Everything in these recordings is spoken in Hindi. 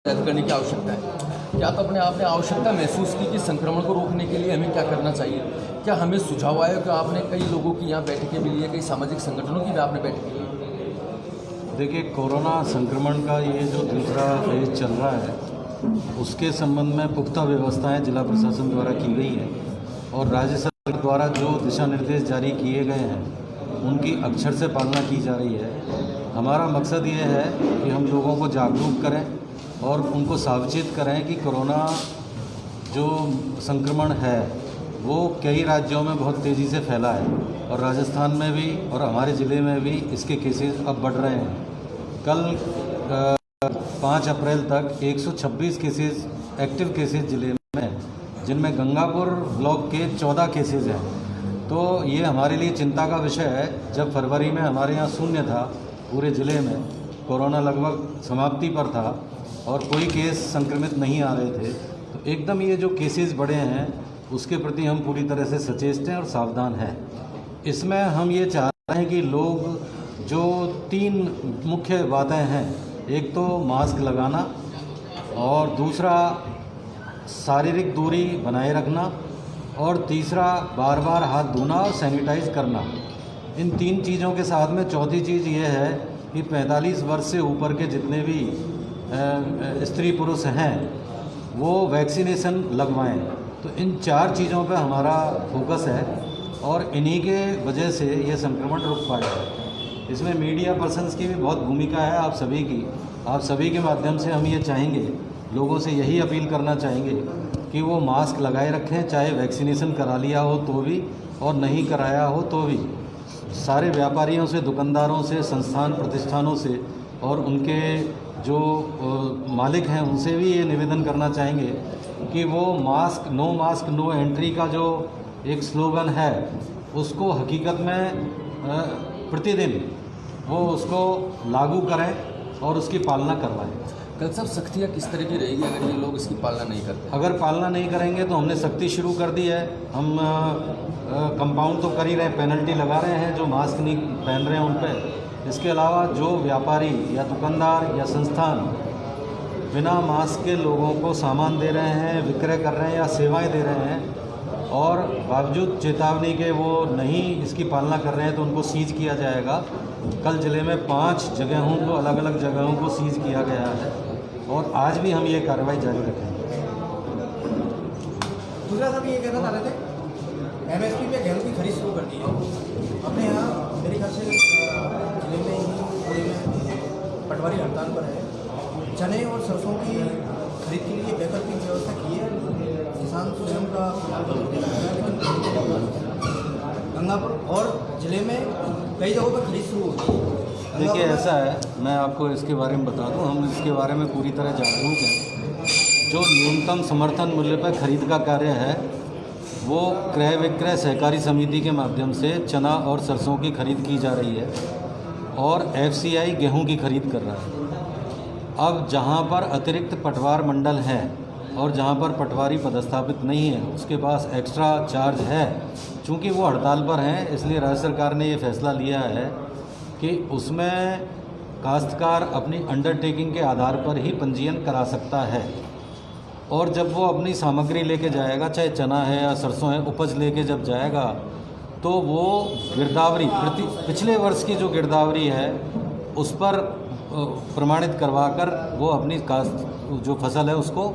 करने की आवश्यकता है। क्या आप अपने आप में आवश्यकता महसूस की कि संक्रमण को रोकने के लिए हमें क्या करना चाहिए? क्या हमें सुझाव आया कि आपने कई लोगों की यहाँ बैठकें भी ली है, कई सामाजिक संगठनों की भी आपने बैठकें ली? देखिए, कोरोना संक्रमण का ये जो दूसरा फेज चल रहा है उसके संबंध में पुख्ता व्यवस्थाएं जिला प्रशासन द्वारा की गई है और राज्य सरकार द्वारा जो दिशा निर्देश जारी किए गए हैं उनकी अक्षर से पालना की जा रही है। हमारा मकसद ये है कि हम लोगों को जागरूक करें और उनको सावचेत करें कि कोरोना जो संक्रमण है वो कई राज्यों में बहुत तेज़ी से फैला है और राजस्थान में भी और हमारे ज़िले में भी इसके केसेस अब बढ़ रहे हैं। कल 5 अप्रैल तक 126 केसेस एक्टिव केसेस ज़िले में हैं, जिनमें गंगापुर ब्लॉक के 14 केसेस हैं। तो ये हमारे लिए चिंता का विषय है। जब फरवरी में हमारे यहाँ शून्य था, पूरे ज़िले में कोरोना लगभग समाप्ति पर था और कोई केस संक्रमित नहीं आ रहे थे, तो एकदम ये जो केसेस बढ़े हैं उसके प्रति हम पूरी तरह से सचेत हैं और सावधान हैं। इसमें हम ये चाह रहे हैं कि लोग जो 3 मुख्य बातें हैं, एक तो मास्क लगाना और दूसरा शारीरिक दूरी बनाए रखना और तीसरा बार बार हाथ धोना और सैनिटाइज करना। इन 3 चीज़ों के साथ में चौथी चीज़ ये है कि 45 वर्ष से ऊपर के जितने भी स्त्री पुरुष हैं वो वैक्सीनेशन लगवाएं। तो इन 4 चीज़ों पर हमारा फोकस है और इन्हीं के वजह से ये संक्रमण रुक पाया है। इसमें मीडिया पर्सन्स की भी बहुत भूमिका है, आप सभी की। आप सभी के माध्यम से हम ये चाहेंगे, लोगों से यही अपील करना चाहेंगे कि वो मास्क लगाए रखें, चाहे वैक्सीनेशन करा लिया हो तो भी और नहीं कराया हो तो भी। सारे व्यापारियों से, दुकानदारों से, संस्थान प्रतिष्ठानों से और उनके जो मालिक हैं उनसे भी ये निवेदन करना चाहेंगे कि वो मास्क नो एंट्री का जो एक स्लोगन है उसको हकीकत में प्रतिदिन वो उसको लागू करें और उसकी पालना करवाएं। कल सब सख्तियाँ किस तरह की रहेगी अगर ये लोग इसकी पालना नहीं करते? अगर पालना नहीं करेंगे तो हमने सख्ती शुरू कर दी है। हम कंपाउंड तो कर ही रहे हैं, पेनल्टी लगा रहे हैं जो मास्क नहीं पहन रहे हैं उन पर। इसके अलावा जो व्यापारी या दुकानदार या संस्थान बिना मास्क के लोगों को सामान दे रहे हैं, विक्रय कर रहे हैं या सेवाएं दे रहे हैं और बावजूद चेतावनी के वो नहीं इसकी पालना कर रहे हैं तो उनको सीज किया जाएगा। कल ज़िले में 5 जगहों को, अलग अलग जगहों को सीज किया गया है और आज भी हम ये कार्रवाई जारी रखेंगे। दूसरा साहब ये कहना चाह रहे थे, MSP पे गेहूं की खरीद शुरू कर दी है अपने यहाँ। मेरे ख्याल से जिले में पूरे में पटवारी हड़ताल पर है। चने और सरसों की खरीद के लिए वैकल्पिक व्यवस्था की है। किसान स्वयं का गंगापुर और जिले में कई जगहों पर खरीद शुरू होगी। देखिए, ऐसा है, मैं आपको इसके बारे में बता दूं, हम इसके बारे में पूरी तरह जागरूक हैं। जो न्यूनतम समर्थन मूल्य पर खरीद का कार्य है वो क्रय विक्रय सहकारी समिति के माध्यम से चना और सरसों की खरीद की जा रही है और FCI गेहूं की खरीद कर रहा है। अब जहां पर अतिरिक्त पटवार मंडल है और जहां पर पटवारी पदस्थापित नहीं है उसके पास एक्स्ट्रा चार्ज है। चूँकि वो हड़ताल पर हैं इसलिए राज्य सरकार ने ये फैसला लिया है कि उसमें काश्तकार अपनी अंडरटेकिंग के आधार पर ही पंजीयन करा सकता है और जब वो अपनी सामग्री लेके जाएगा, चाहे चना है या सरसों है, उपज लेके जब जाएगा तो वो गिरदावरी पिछले वर्ष की जो गिरदावरी है उस पर प्रमाणित करवाकर वो अपनी काश्त जो फसल है उसको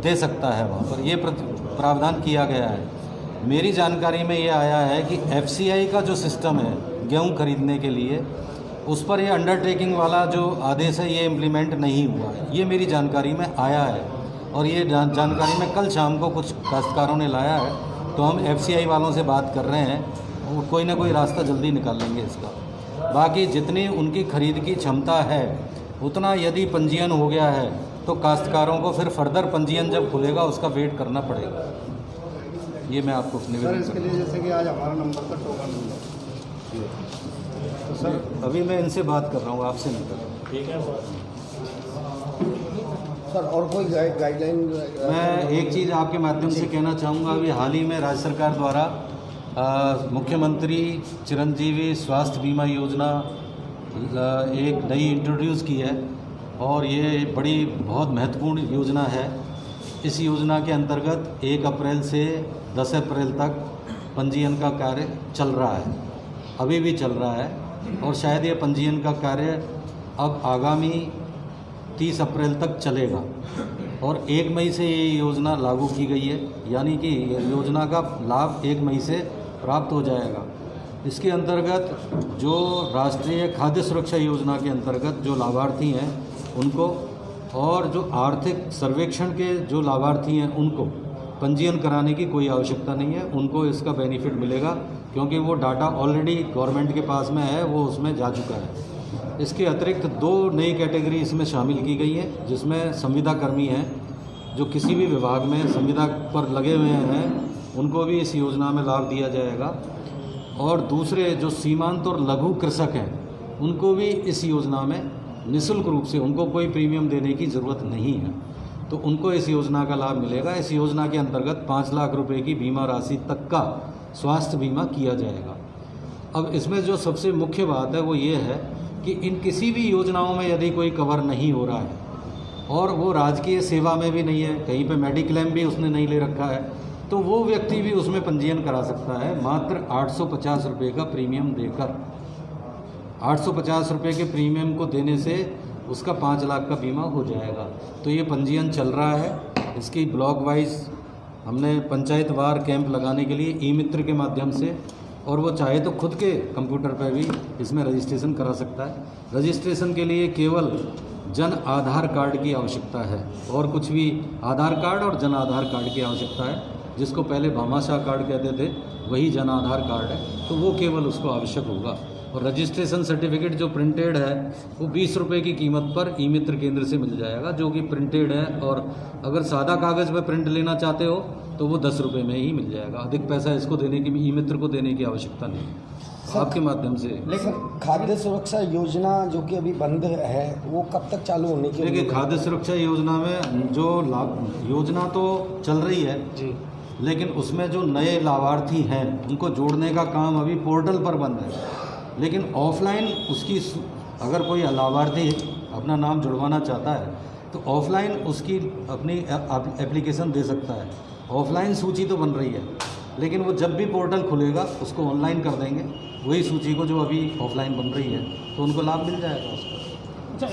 दे सकता है वहाँ पर। ये प्रावधान किया गया है। मेरी जानकारी में ये आया है कि FCI का जो सिस्टम है गेहूं खरीदने के लिए उस पर ये अंडरटेकिंग वाला जो आदेश है ये इम्प्लीमेंट नहीं हुआ है। ये मेरी जानकारी में आया है और ये जानकारी में कल शाम को कुछ काश्तकारों ने लाया है, तो हम FCI वालों से बात कर रहे हैं और कोई ना कोई रास्ता जल्दी निकाल लेंगे इसका। बाकी जितनी उनकी खरीद की क्षमता है उतना यदि पंजीयन हो गया है तो काश्तकारों को फिर फर्दर पंजीयन जब खुलेगा उसका वेट करना पड़ेगा। ये मैं आपको निवेदन इसके लिए जैसे कि आज हमारा नंबर था टोकन नंबर, तो सर अभी मैं इनसे बात कर रहा हूँ, आपसे नहीं कर रहा हूँ। ठीक है सर। और कोई गाइडलाइन? मैं एक चीज़ आपके माध्यम से कहना चाहूँगा, अभी हाल ही में राज्य सरकार द्वारा मुख्यमंत्री चिरंजीवी स्वास्थ्य बीमा योजना एक नई इंट्रोड्यूस की है और ये बड़ी बहुत महत्वपूर्ण योजना है। इस योजना के अंतर्गत 1 अप्रैल से 10 अप्रैल तक पंजीयन का कार्य चल रहा है, अभी भी चल रहा है, और शायद ये पंजीयन का कार्य अब आगामी 30 अप्रैल तक चलेगा। और 1 मई से ये योजना लागू की गई है, यानी कि योजना का लाभ 1 मई से प्राप्त हो जाएगा। इसके अंतर्गत जो राष्ट्रीय खाद्य सुरक्षा योजना के अंतर्गत जो लाभार्थी हैं उनको, और जो आर्थिक सर्वेक्षण के जो लाभार्थी हैं उनको पंजीयन कराने की कोई आवश्यकता नहीं है। उनको इसका बेनिफिट मिलेगा क्योंकि वो डाटा ऑलरेडी गवर्नमेंट के पास में है, वो उसमें जा चुका है। इसके अतिरिक्त 2 नई कैटेगरी इसमें शामिल की गई है, जिसमें संविदा कर्मी हैं जो किसी भी विभाग में संविदा पर लगे हुए हैं, उनको भी इस योजना में लाभ दिया जाएगा। और दूसरे जो सीमांत और लघु कृषक हैं उनको भी इस योजना में निःशुल्क रूप से, उनको कोई प्रीमियम देने की ज़रूरत नहीं है, तो उनको इस योजना का लाभ मिलेगा। इस योजना के अंतर्गत 5 लाख रुपए की बीमा राशि तक का स्वास्थ्य बीमा किया जाएगा। अब इसमें जो सबसे मुख्य बात है वो ये है कि इन किसी भी योजनाओं में यदि कोई कवर नहीं हो रहा है और वो राजकीय सेवा में भी नहीं है, कहीं पे मेडिक्लेम भी उसने नहीं ले रखा है, तो वो व्यक्ति भी उसमें पंजीयन करा सकता है मात्र 850 रुपये का प्रीमियम देकर। 850 रुपये के प्रीमियम को देने से उसका 5 लाख का बीमा हो जाएगा। तो ये पंजीयन चल रहा है। इसकी ब्लॉक वाइज हमने पंचायत वार कैंप लगाने के लिए ई मित्र के माध्यम से, और वो चाहे तो खुद के कंप्यूटर पर भी इसमें रजिस्ट्रेशन करा सकता है। रजिस्ट्रेशन के लिए केवल जन आधार कार्ड की आवश्यकता है, और कुछ भी, आधार कार्ड और जन आधार कार्ड की आवश्यकता है, जिसको पहले भामाशाह कार्ड कहते थे, वही जन आधार कार्ड है, तो वो केवल उसको आवश्यक होगा। और रजिस्ट्रेशन सर्टिफिकेट जो प्रिंटेड है वो 20 रुपये की कीमत पर ई मित्र केंद्र से मिल जाएगा, जो कि प्रिंटेड है। और अगर सादा कागज़ में प्रिंट लेना चाहते हो तो वो 10 रुपये में ही मिल जाएगा। अधिक पैसा इसको देने की, ई मित्र को देने की आवश्यकता नहीं, आपके माध्यम से। लेकिन खाद्य सुरक्षा योजना जो कि अभी बंद है वो कब तक चालू होने की? देखिए, खाद्य सुरक्षा योजना में जो लाभ, योजना तो चल रही है जी, लेकिन उसमें जो नए लाभार्थी हैं उनको जोड़ने का काम अभी पोर्टल पर बंद है। लेकिन ऑफलाइन उसकी, अगर कोई लाभार्थी अपना नाम जुड़वाना चाहता है तो ऑफलाइन उसकी अपनी एप्लीकेशन दे सकता है। ऑफलाइन सूची तो बन रही है, लेकिन वो जब भी पोर्टल खुलेगा उसको ऑनलाइन कर देंगे, वही सूची को जो अभी ऑफलाइन बन रही है, तो उनको लाभ मिल जाएगा उसका। अच्छा,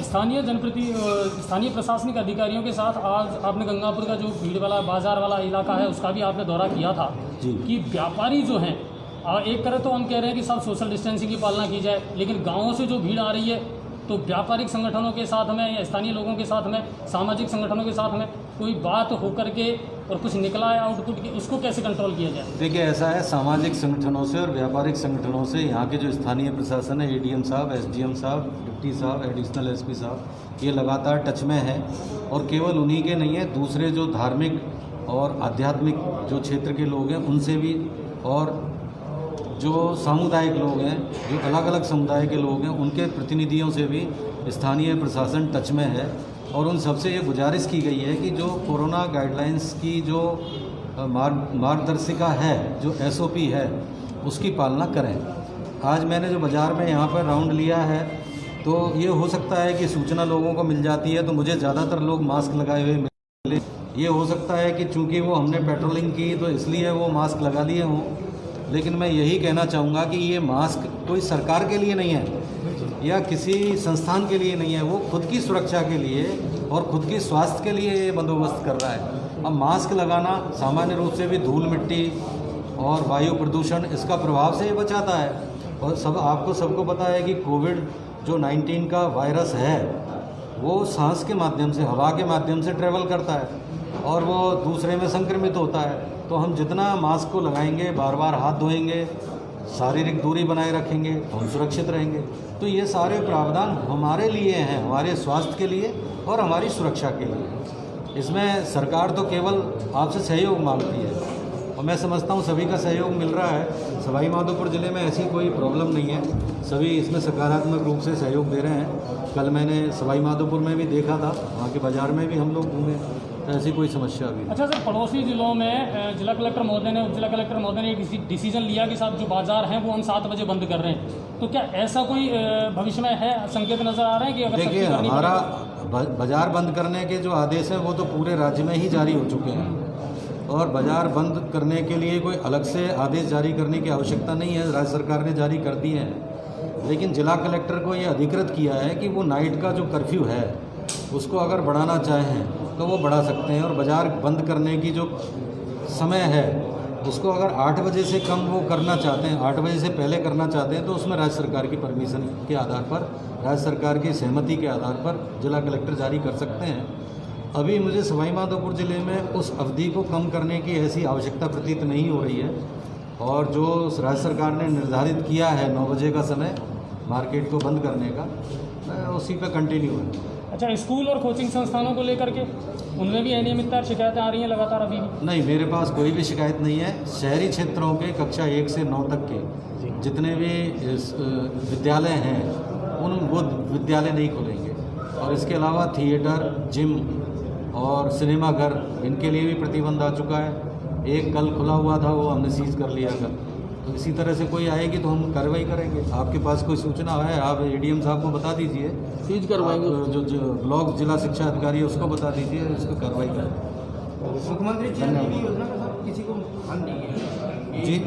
स्थानीय प्रशासनिक अधिकारियों के साथ आज आपने गंगापुर का जो भीड़ वाला बाजार वाला इलाका है उसका भी आपने दौरा किया था कि व्यापारी जो हैं, एक तरह तो हम कह रहे हैं कि सब सोशल डिस्टेंसिंग की पालना की जाए, लेकिन गाँवों से जो भीड़ आ रही है तो व्यापारिक संगठनों के साथ में या स्थानीय लोगों के साथ में, सामाजिक संगठनों के साथ में कोई बात होकर के और कुछ निकला है आउटपुट की, उसको कैसे कंट्रोल किया जाए? देखिए, ऐसा है, सामाजिक संगठनों से और व्यापारिक संगठनों से यहाँ के जो स्थानीय प्रशासन है, एडीएम साहब, एसडीएम साहब, डिप्टी साहब, एडिशनल एसपी साहब, ये लगातार टच में है। और केवल उन्हीं के नहीं है, दूसरे जो धार्मिक और आध्यात्मिक जो क्षेत्र के लोग हैं उनसे भी, और जो सामुदायिक लोग हैं, जो अलग अलग समुदाय के लोग हैं, उनके प्रतिनिधियों से भी स्थानीय प्रशासन टच में है। और उन सबसे ये गुजारिश की गई है कि जो कोरोना गाइडलाइंस की जो मार्गदर्शिका है, जो एसओपी है, उसकी पालना करें। आज मैंने जो बाज़ार में यहाँ पर राउंड लिया है, तो ये हो सकता है कि सूचना लोगों को मिल जाती है तो मुझे ज़्यादातर लोग मास्क लगाए हुए मिले। ये हो सकता है कि चूँकि वो हमने पेट्रोलिंग की तो इसलिए वो मास्क लगा लिए हों, लेकिन मैं यही कहना चाहूँगा कि ये मास्क कोई सरकार के लिए नहीं है या किसी संस्थान के लिए नहीं है, वो खुद की सुरक्षा के लिए और खुद की स्वास्थ्य के लिए ये बंदोबस्त कर रहा है। अब मास्क लगाना सामान्य रूप से भी धूल मिट्टी और वायु प्रदूषण, इसका प्रभाव से ये बचाता है। और सबको पता है कि कोविड जो 19 का वायरस है वो सांस के माध्यम से, हवा के माध्यम से ट्रेवल करता है और वो दूसरे में संक्रमित होता है। तो हम जितना मास्क को लगाएंगे, बार बार हाथ धोएंगे, शारीरिक दूरी बनाए रखेंगे, तो हम सुरक्षित रहेंगे। तो ये सारे प्रावधान हमारे लिए हैं, हमारे स्वास्थ्य के लिए और हमारी सुरक्षा के लिए। इसमें सरकार तो केवल आपसे सहयोग मांगती है और मैं समझता हूँ सभी का सहयोग मिल रहा है। सवाई माधोपुर ज़िले में ऐसी कोई प्रॉब्लम नहीं है, सभी इसमें सकारात्मक रूप से सहयोग दे रहे हैं। कल मैंने सवाई माधोपुर में भी देखा था, वहाँ के बाज़ार में भी हम लोग घूमे, तो ऐसी कोई समस्या अभी नहीं। अच्छा सर, पड़ोसी जिलों में जिला कलेक्टर महोदय ने, उप जिला कलेक्टर महोदय ने एक डिसीजन लिया कि साहब जो बाजार हैं वो हम 7 बजे बंद कर रहे हैं, तो क्या ऐसा कोई भविष्य में है संकेत नज़र आ रहे हैं कि अगर देखिए, हमारा बाज़ार बंद करने के जो आदेश हैं वो तो पूरे राज्य में ही जारी हो चुके हैं और बाज़ार बंद करने के लिए कोई अलग से आदेश जारी करने की आवश्यकता नहीं है, राज्य सरकार ने जारी कर दिए हैं। लेकिन जिला कलेक्टर को ये अधिकृत किया है कि वो नाइट का जो कर्फ्यू है उसको अगर बढ़ाना चाहें तो वो बढ़ा सकते हैं, और बाज़ार बंद करने की जो समय है उसको अगर 8 बजे से कम वो करना चाहते हैं, 8 बजे से पहले करना चाहते हैं, तो उसमें राज्य सरकार की परमिशन के आधार पर, राज्य सरकार की सहमति के आधार पर जिला कलेक्टर जारी कर सकते हैं। अभी मुझे सवाई माधोपुर ज़िले में उस अवधि को कम करने की ऐसी आवश्यकता प्रतीत नहीं हो रही है, और जो राज्य सरकार ने निर्धारित किया है 9 बजे का समय मार्केट को बंद करने का, मैं उसी पर कंटिन्यू है। अच्छा, स्कूल और कोचिंग संस्थानों को लेकर के उनमें भी अनियमितता शिकायतें आ रही हैं लगातार अभी भी? नहीं, मेरे पास कोई भी शिकायत नहीं है। शहरी क्षेत्रों के कक्षा 1 से 9 तक के जितने भी विद्यालय हैं वो विद्यालय नहीं खुलेंगे, और इसके अलावा थिएटर, जिम और सिनेमाघर, इनके लिए भी प्रतिबंध आ चुका है। एक कल खुला हुआ था, वो हमने सीज कर लिया कल। तो इसी तरह से कोई आएगी तो हम कार्रवाई करेंगे। आपके पास कोई सूचना है आप एडीएम साहब को बता दीजिए, सीज करवाएंगे। जो ब्लॉक जिला शिक्षा अधिकारी है उसको बता दीजिए, उसको कार्रवाई करेंगे। मुख्यमंत्री चिरंजीवी योजना का सब किसी को ध्यान नहीं है जी,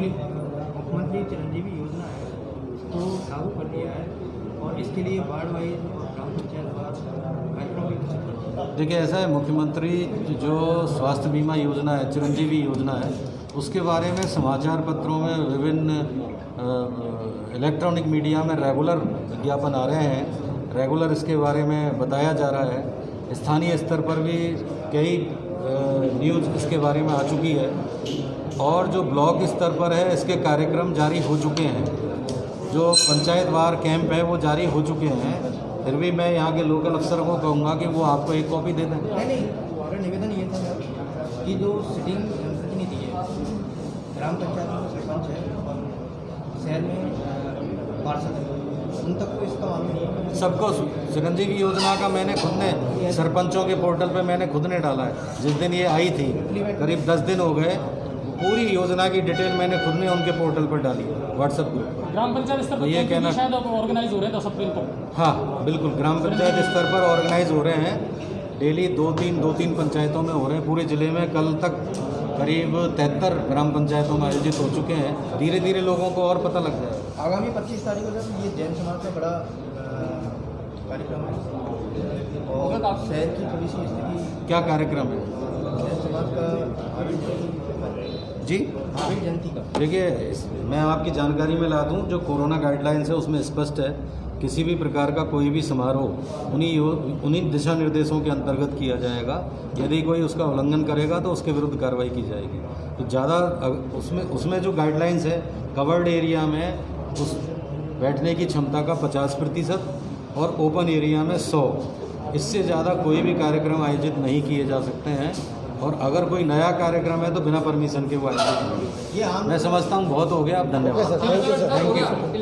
मुख्यमंत्री चिरंजीवी योजना है तो लागू कर दिया है, और इसके लिए वार्ड वाइज ग्राम पंचायत कार्यक्रम भी विकसित करते हैं। देखिए, ऐसा है, मुख्यमंत्री जो स्वास्थ्य बीमा योजना है, चिरंजीवी योजना है, उसके बारे में समाचार पत्रों में, विभिन्न इलेक्ट्रॉनिक मीडिया में रेगुलर विज्ञापन आ रहे हैं, रेगुलर इसके बारे में बताया जा रहा है। स्थानीय स्तर पर भी कई न्यूज़ इसके बारे में आ चुकी है, और जो ब्लॉक स्तर पर है इसके कार्यक्रम जारी हो चुके हैं। जो पंचायत वार कैंप है वो जारी हो चुके हैं। फिर भी मैं यहाँ के लोकल अफसरों को कहूँगा कि वो आपको एक कॉपी दे दें। नहीं, हमारा निवेदन ये था सर कि जो सिटिंग जनप्रतिनिधि है, ग्राम पंचायत में सरपंच है, शहर में पार्षद है, उन तक को इसका मालूम नहीं है। सबको चिरंजीवी योजना का मैंने खुद ने सरपंचों के पोर्टल पे मैंने खुद ने डाला है। जिस दिन ये आई थी, करीब 10 दिन हो गए, पूरी योजना की डिटेल मैंने खुद ने उनके पोर्टल पर डाली व्हाट्सएप ग्रुप पर। ग्राम पंचायत स्तर पर ये कहना शायद अब ऑर्गेनाइज हो रहे हैं 10 अप्रैल को। हाँ बिल्कुल, ग्राम पंचायत स्तर पर ऑर्गेनाइज हो रहे हैं। डेली 2-3 पंचायतों में हो रहे हैं पूरे ज़िले में। कल तक करीब 73 ग्राम पंचायतों में आयोजित हो चुके हैं। धीरे धीरे लोगों को और पता लग जाएगा। आगामी 25 तारीख को जब ये जैन समाज का बड़ा कार्यक्रम है, और शहर की थोड़ी सी स्थिति। क्या कार्यक्रम है? जैन समाज का जी, महावीर जयंती का। देखिए, मैं आपकी जानकारी में ला दूं, जो कोरोना गाइडलाइंस है उसमें स्पष्ट है, किसी भी प्रकार का कोई भी समारोह उन्हीं दिशा निर्देशों के अंतर्गत किया जाएगा। यदि कोई उसका उल्लंघन करेगा तो उसके विरुद्ध कार्रवाई की जाएगी। तो ज़्यादा उसमें जो गाइडलाइंस है, कवर्ड एरिया में उस बैठने की क्षमता का 50% और ओपन एरिया में 100, इससे ज़्यादा कोई भी कार्यक्रम आयोजित नहीं किए जा सकते हैं। और अगर कोई नया कार्यक्रम है तो बिना परमिशन के वो आयोजित होंगे। मैं समझता हूँ बहुत हो गया। अब धन्यवाद। Thank you sir.